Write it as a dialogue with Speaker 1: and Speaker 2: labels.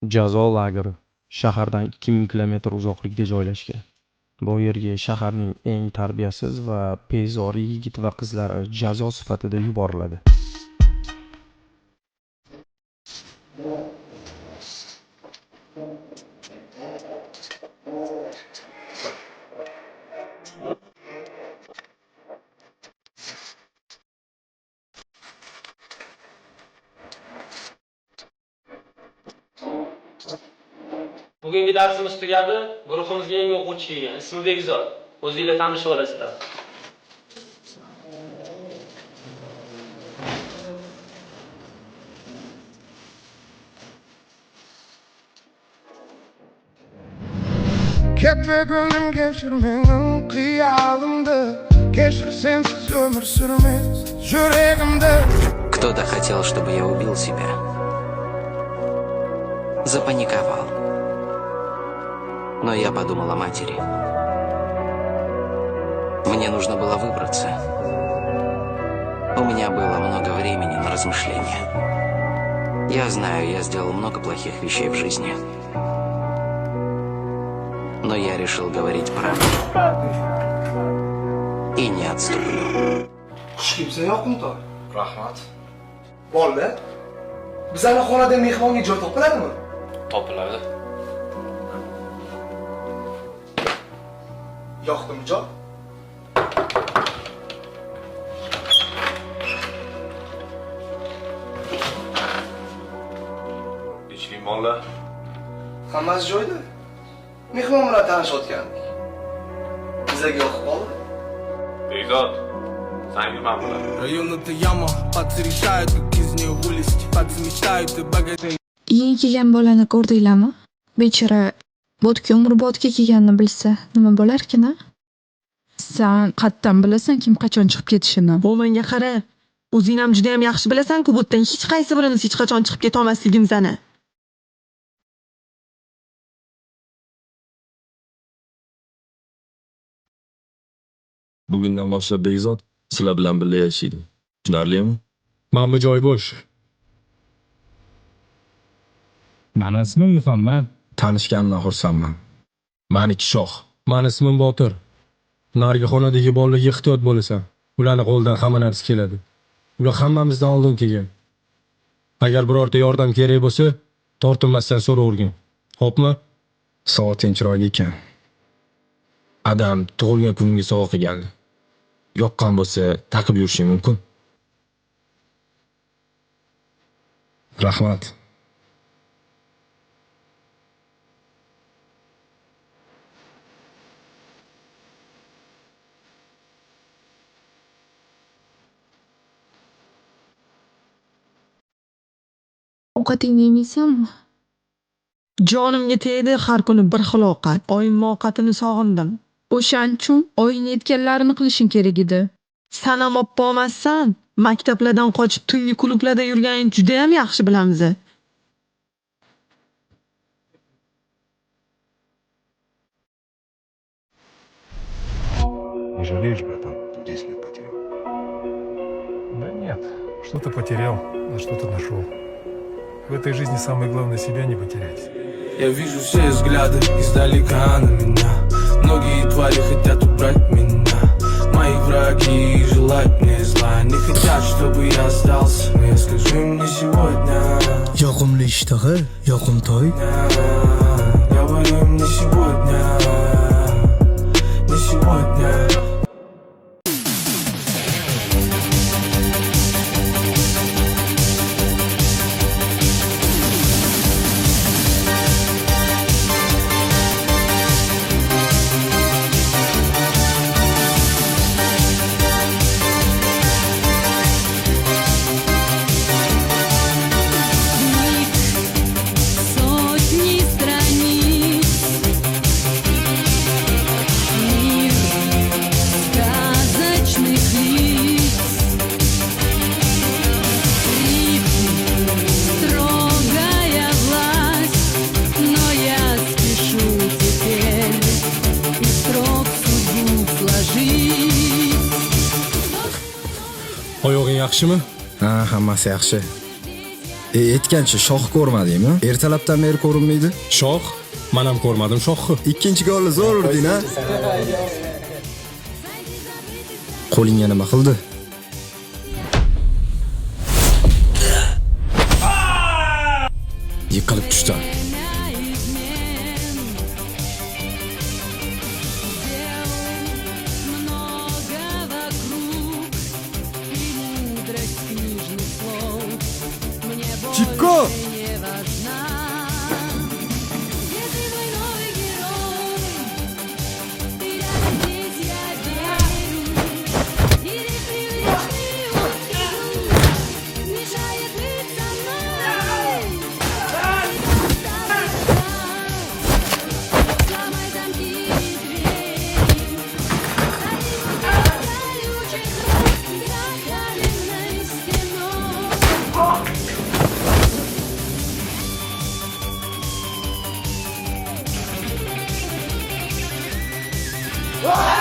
Speaker 1: Jazo lageri shahardan 2000 kilometr uzoqlikda joylashgan. Bu yerga shaharning eng tarbiyasiz va bezori yigit va qizlari jazo sifatida yuboriladi.
Speaker 2: Bugungi darsimiz tugadi. Guruhimizga yangi o'quvchi kelgan. Ismi Bekzod. O'zingizlar tanishib olasizlar.
Speaker 3: Kepegönüm geçirmenin kıyalımdı. Geçir sensiz ömür sürmez yüreğimde.
Speaker 4: Кто-то хотел, чтобы я убил себя. Запаниковал. Но я подумал о матери. Мне нужно было выбраться. У меня было много времени на размышления. Я знаю, я сделал много плохих вещей в жизни. Но я решил говорить правду. И не отступлю.
Speaker 5: Xush kelibsan yoqimtoy. Rahmat. Bola, bizning xonada mehmonga joy topiladimi?
Speaker 2: Topiladi.
Speaker 5: Yoqdimi joy?
Speaker 6: Ichli mollar.
Speaker 5: Hammasi joyda. Mehmon bilan tanishayotgandik. Bizga yoqib qoldi.
Speaker 6: Bekzod, san yurman bilan.
Speaker 7: Район-то яма, пацы решают, как из нее вылезть. Пацы мечтают и богатей.
Speaker 8: Eng kelgan bolani ko'rdinglarmi? Bechora bo'tga umrbodga kelganini bilsa nima bo'larkin a?
Speaker 9: Sen qattan bilasan kim qachon chiqib ketishini. Bu menga qara. O'zing ham juda ham yaxshi bilasan-ku, bu yerdan hech qaysi birimiz hech qachon chiqib keta olmasligimizni.
Speaker 10: Bugundan boshlab Bekzod sizlar bilan birga yashaydi. Tushunarlimi?
Speaker 11: Mana bu joy bo'sh. Mani ismim Muhammad.
Speaker 10: Tanishganimdan xursandman. Meniki Shoh.
Speaker 11: Mani ismim Botir. Narigi xonadagi bolalarga ehtiyot bo'lasan. Ularning qo'lidan hamma narsa keladi. Ular hammamizdan oldin kelgan. Agar birorta yordam kerak bo'lsa, tortinmasdan so'ravergin. Xo'pmi?
Speaker 10: Soating chiroyli ekan. Adam tug'ilgan kunimga sovg'a qilgandi. Yoqqan bo'lsa, taqib yurishing mumkin. Rahmat.
Speaker 8: Ovqatingni yemaysanmi?
Speaker 9: Jonimga tegdi har kuni bir xil ovqat. Oyim ovqatini sog'indim.
Speaker 8: O'shaning uchun oying aytganlarini qilishing kerak edi.
Speaker 9: San ham oppa olmassan. Maktablardan qochib tungi klublarda yurganing juda ham yaxshi bilamiz.
Speaker 6: Не жалеешь, братан, 10 лет потерял?
Speaker 12: Да нет, что-то потерял, а что-то нашел. В этой жизни самое главное себя не потерять.
Speaker 7: Я вижу все взгляды издалека на меня. Многие твари хотят убрать меня. Мои враги желают мне зла. Не хотят, чтобы я остался. Но я скажу им не сегодня.
Speaker 3: Yoqimli ishtaha, yoqimtoy.
Speaker 7: Говорю им не сегодня. Не сегодня.
Speaker 13: Сотни страниц, мир сказочных лиц, рифмы, строгая власть, но я спешу теперь из строк судьбу сложить.
Speaker 11: Oyog'ing yaxshimi?
Speaker 10: Ha, hammasi yaxshi. Aytgancha shoh ko'rmadingmi? Ertalabdan beri ko'rinmaydi.
Speaker 11: Shoh? Men ham ko'rmadim shohni.
Speaker 10: Ikkinchi golni zo'r urding-a? Qo'lingga nima qildi? Yiqilib tushdim.
Speaker 3: Чипко!
Speaker 5: Ah!